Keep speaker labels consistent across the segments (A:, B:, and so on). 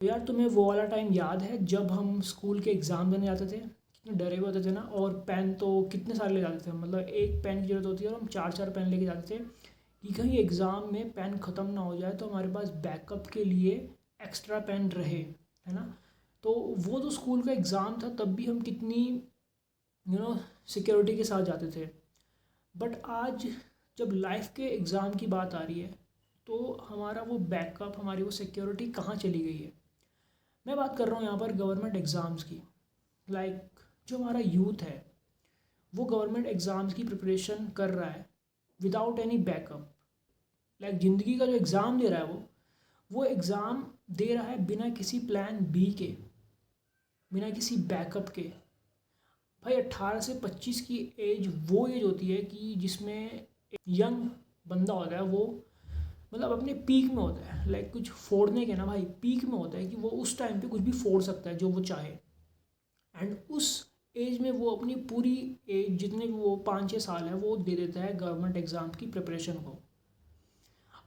A: तो यार तुम्हें वो वाला टाइम याद है जब हम स्कूल के एग्ज़ाम देने जाते थे, कितने डरे हुए होते थे ना। और पेन तो कितने सारे ले जाते थे, मतलब एक पेन की ज़रूरत होती है और हम चार चार पेन लेके जाते थे कि कहीं एग्ज़ाम में पेन ख़त्म ना हो जाए तो हमारे पास बैकअप के लिए एक्स्ट्रा पेन रहे, है ना। तो वो तो स्कूल का एग्ज़ाम था, तब भी हम कितनी सिक्योरिटी के साथ जाते थे। बट आज जब लाइफ के एग्ज़ाम की बात आ रही है तो हमारा वो बैकअप, हमारी वो सिक्योरिटी कहाँ चली गई है। मैं बात कर रहा हूँ यहाँ पर गवर्नमेंट एग्ज़ाम्स की। जो हमारा यूथ है वो गवर्नमेंट एग्ज़ाम्स की प्रिपरेशन कर रहा है विदाउट एनी बैकअप। ज़िंदगी का जो एग्ज़ाम दे रहा है वो एग्ज़ाम दे रहा है बिना किसी प्लान बी के, बिना किसी बैकअप के। भाई 18 से 25 की एज वो एज होती है कि जिसमें यंग बंदा होता है वो मतलब अपने पीक में होता है। कुछ फोड़ने के ना भाई पीक में होता है कि वो उस टाइम पे कुछ भी फोड़ सकता है जो वो चाहे। एंड उस एज में वो अपनी पूरी एज, जितने भी वो 5-6 साल है, वो दे देता है गवर्नमेंट एग्ज़ाम की प्रिपरेशन को।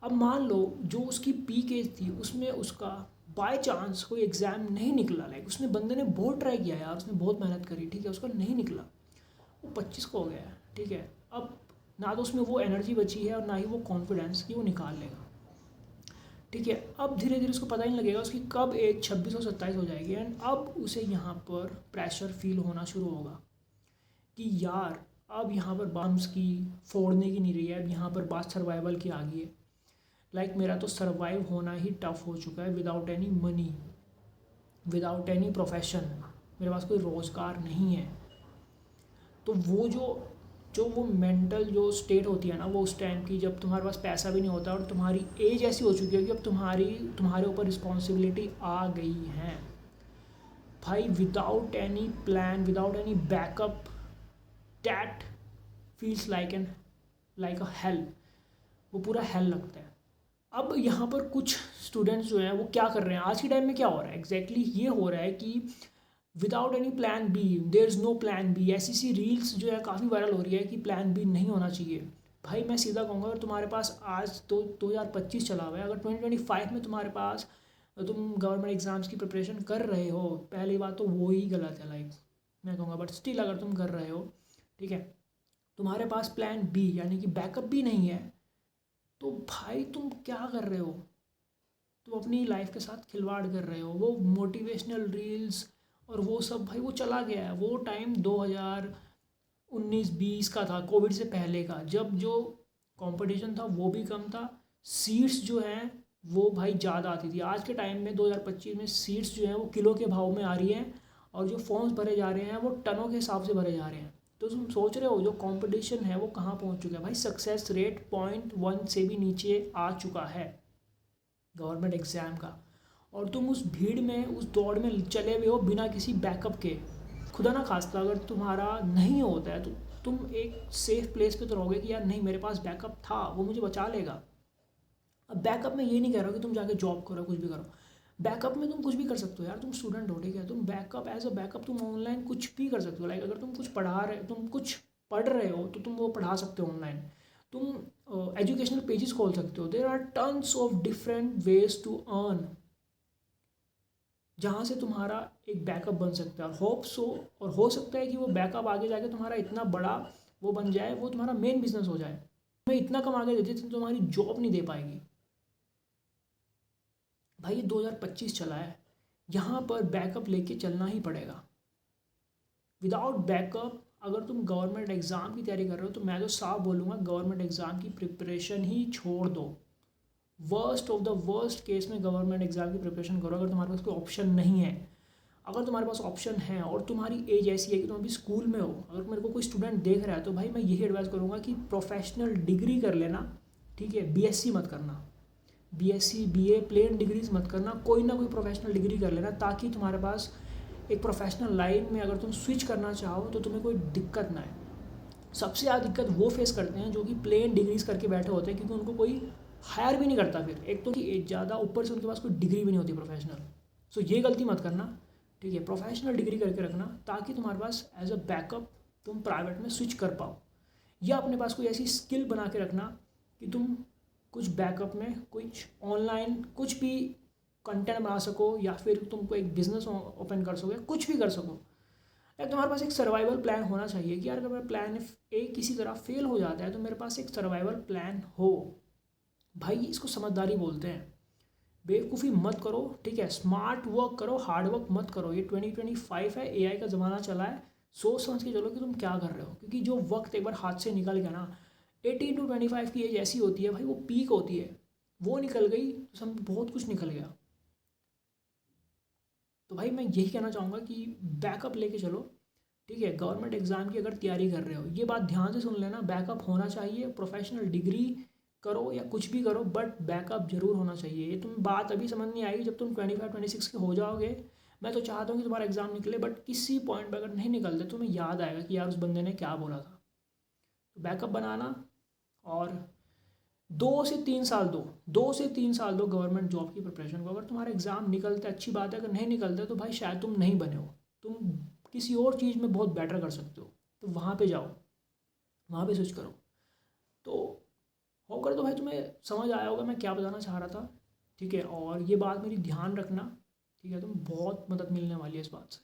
A: अब मान लो जो उसकी पीक एज थी उसमें उसका बाय चांस कोई एग्ज़ाम नहीं निकला। उसने बंदे ने बहुत ट्राई किया यार, उसने बहुत मेहनत करी, ठीक है, उसका नहीं निकला, वो 25 को हो गया है, ठीक है। अब ना तो उसमें वो एनर्जी बची है और ना ही वो कॉन्फिडेंस कि वो निकाल लेगा, ठीक है। अब धीरे धीरे उसको पता ही नहीं लगेगा उसकी कब एज 26 और 27 हो जाएगी। एंड अब उसे यहाँ पर प्रेशर फील होना शुरू होगा कि यार अब यहाँ पर बम्स की फोड़ने की नहीं रही है, अब यहाँ पर बात सर्वाइवल की आ गई है। मेरा तो सर्वाइव होना ही टफ हो चुका है without any money, without any profession, मेरे पास कोई रोज़गार नहीं है। तो वो जो जो वो मेंटल जो स्टेट होती है ना वो उस टाइम की, जब तुम्हारे पास पैसा भी नहीं होता और तुम्हारी एज ऐसी हो चुकी है कि अब तुम्हारे ऊपर रिस्पॉन्सिबिलिटी आ गई है। भाई without any plan, without any backup, that feels like a hello. वो पूरा हेल लगता है। अब यहाँ पर कुछ स्टूडेंट्स जो हैं वो क्या कर रहे हैं, आज के टाइम में क्या हो रहा है एग्जैक्टली ये हो रहा है कि without any plan B, there is no plan B. ऐसी रील्स जो है काफ़ी वायरल हो रही है कि प्लान बी नहीं होना चाहिए। भाई मैं सीधा कहूँगा, अगर तुम्हारे पास आज तो 2025 चला हुआ है, अगर 2025 में तुम्हारे पास तुम गवर्नमेंट एग्ज़ाम्स की प्रिपरेशन कर रहे हो, पहली बात तो वो ही गलत है। मैं कहूँगा, बट स्टिल अगर तुम कर रहे हो, ठीक है, तुम्हारे पास प्लान बी यानी कि बैकअप भी नहीं है, तो भाई तुम क्या कर रहे हो, तुम अपनी लाइफ के साथ खिलवाड़ कर रहे हो। वो मोटिवेशनल रील्स और वो सब भाई वो चला गया है। वो टाइम 2019-20 का था, कोविड से पहले का, जब जो कंपटीशन था वो भी कम था, सीट्स जो हैं वो भाई ज़्यादा आती थी। आज के टाइम में 2025 में सीट्स जो हैं वो किलो के भाव में आ रही हैं और जो फॉर्म्स भरे जा रहे हैं वो टनों के हिसाब से भरे जा रहे हैं। तो तुम सोच रहे हो जो कंपटीशन है वो कहाँ पहुँच चुका है। भाई सक्सेस रेट 0.1 से भी नीचे आ चुका है गवर्नमेंट एग्ज़ाम का। और तुम उस भीड़ में, उस दौड़ में चले हुए हो बिना किसी बैकअप के। खुदा ना खास्ता अगर तुम्हारा नहीं होता है तो तुम एक सेफ प्लेस पे तो रहोगे कि यार नहीं, मेरे पास बैकअप था, वो मुझे बचा लेगा। अब बैकअप में ये नहीं कह रहा कि तुम जाके जॉब करो, कुछ भी करो। बैकअप में तुम कुछ भी कर सकते हो यार, तुम स्टूडेंट हो, ठीक है, तुम बैकअप एज अ बैकअप तुम ऑनलाइन कुछ भी कर सकते हो। अगर तुम कुछ पढ़ रहे हो तो तुम वो पढ़ा सकते हो ऑनलाइन। तुम एजुकेशनल पेजेस खोल सकते हो। There are tons of different ways to earn, जहाँ से तुम्हारा एक बैकअप बन सकता है। और होप सो, और हो सकता है कि वो बैकअप आगे जाके तुम्हारा इतना बड़ा वो बन जाए, वो तुम्हारा मेन बिजनेस हो जाए, तुम्हें इतना कमा के दे दे तुम्हारी जॉब नहीं दे पाएगी। भाई ये 2025 चला है, यहाँ पर बैकअप लेके चलना ही पड़ेगा। विदाउट बैकअप अगर तुम गवर्नमेंट एग्ज़ाम की तैयारी कर रहे हो तो मैं तो साफ बोलूँगा गवर्नमेंट एग्ज़ाम की प्रिपरेशन ही छोड़ दो। Worst of the worst case में गवर्नमेंट एग्ज़ाम की प्रिपरेशन करो अगर तुम्हारे पास कोई ऑप्शन नहीं है। अगर तुम्हारे पास ऑप्शन है और तुम्हारी एज ऐसी है कि तुम अभी स्कूल में हो, अगर मेरे को कोई स्टूडेंट देख रहा है तो भाई मैं यही एडवाइस करूँगा कि प्रोफेशनल डिग्री कर लेना, ठीक है। बीएससी मत करना, बीएससी बीए प्लेन डिग्रीज मत करना, कोई ना कोई प्रोफेशनल डिग्री कर लेना, ताकि तुम्हारे पास एक प्रोफेशनल लाइन में अगर तुम स्विच करना चाहो तो तुम्हें कोई दिक्कत ना है। सबसे ज़्यादा दिक्कत वो फेस करते हैं जो कि प्लेन डिग्रीज करके बैठे होते हैं, क्योंकि उनको कोई हायर भी नहीं करता। फिर एक तो कि एज ज़्यादा, ऊपर से उनके पास कोई डिग्री भी नहीं होती प्रोफेशनल। सो ये गलती मत करना, ठीक है। प्रोफेशनल डिग्री करके रखना ताकि तुम्हारे पास एज अ बैकअप तुम प्राइवेट में स्विच कर पाओ, या अपने पास कोई ऐसी स्किल बना के रखना कि तुम कुछ बैकअप में कुछ ऑनलाइन कुछ भी कंटेंट बना सको या फिर तुमको एक बिजनेस ओपन कर सको या कुछ भी कर सको। लाइक तुम्हारे पास एक सर्वाइवल प्लान होना चाहिए कि यार अगर मेरा प्लान ए किसी तरह फेल हो जाता है तो मेरे पास एक सर्वाइवल प्लान हो। भाई इसको समझदारी बोलते हैं। बेवकूफ़ी मत करो, ठीक है, स्मार्ट वर्क करो, हार्ड वर्क मत करो। ये 2025 है, एआई का ज़माना चला है। सोच समझ के चलो कि तुम क्या कर रहे हो, क्योंकि जो वक्त एक बार हाथ से निकल गया ना, 18 to 25 की एज ऐसी होती है भाई, वो पीक होती है। वो निकल गई तो समझ बहुत कुछ निकल गया। तो भाई मैं यही कहना चाहूँगा कि बैकअप लेके चलो, ठीक है। गवर्नमेंट एग्ज़ाम की अगर तैयारी कर रहे हो, ये बात ध्यान से सुन लेना, बैकअप होना चाहिए। प्रोफेशनल डिग्री करो या कुछ भी करो, बट बैकअप जरूर होना चाहिए। ये तुम बात अभी समझ नहीं आएगी, जब तुम 25-26 के हो जाओगे। मैं तो चाहता हूँ कि तुम्हारा एग्ज़ाम निकले, बट किसी पॉइंट पर अगर नहीं निकलते तुम्हें याद आएगा कि यार उस बंदे ने क्या बोला था। तो बैकअप बनाना, और 2 से 3 साल दो गवर्नमेंट जॉब की प्रिपरेशन को। अगर तुम्हारा एग्ज़ाम निकलता है अच्छी बात है, अगर नहीं निकलता तो भाई शायद तुम नहीं बने हो, तुम किसी और चीज़ में बहुत बेटर कर सकते हो। तो वहाँ पे जाओ, वहाँ पे स्विच करो। तो होकर तो भाई तुम्हें समझ आया होगा मैं क्या बताना चाह रहा था, ठीक है। और ये बात मेरी ध्यान रखना, ठीक है, तुम्हें बहुत मदद मिलने वाली है इस बात से।